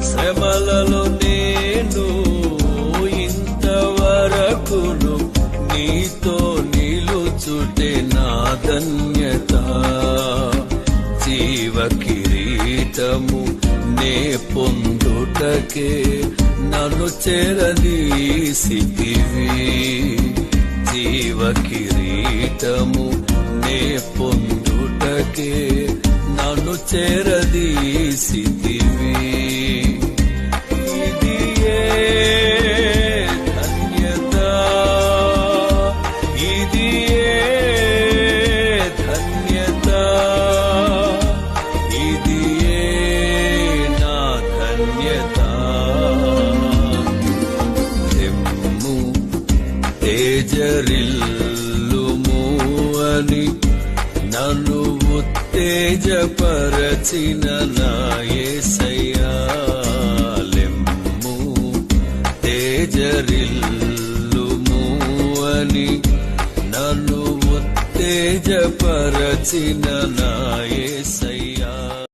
శ్రమలలో నేను ఇంతవరకును నీతో నిలుచుటే నా ధన్యత. జీవ కిరీటము నే పొందుటకే నన్ను చేరదీసితివి. జీవ కిరీటము నే పొందుటకే నన్ను చేరదీసితివి. ఇది ఏ ధన్యత, ఇది ఏ ధన్యత, ఇది ఏ నా ధన్యత. తెమ్ము తేజరిల్లుము అని నన్ను ఉత్తేజపరచిన నా యేసయ్యా. లెమ్ము తేజరిల్లుము అని నన్ను ఉత్తేజపరచిన నా యేసయ్యా.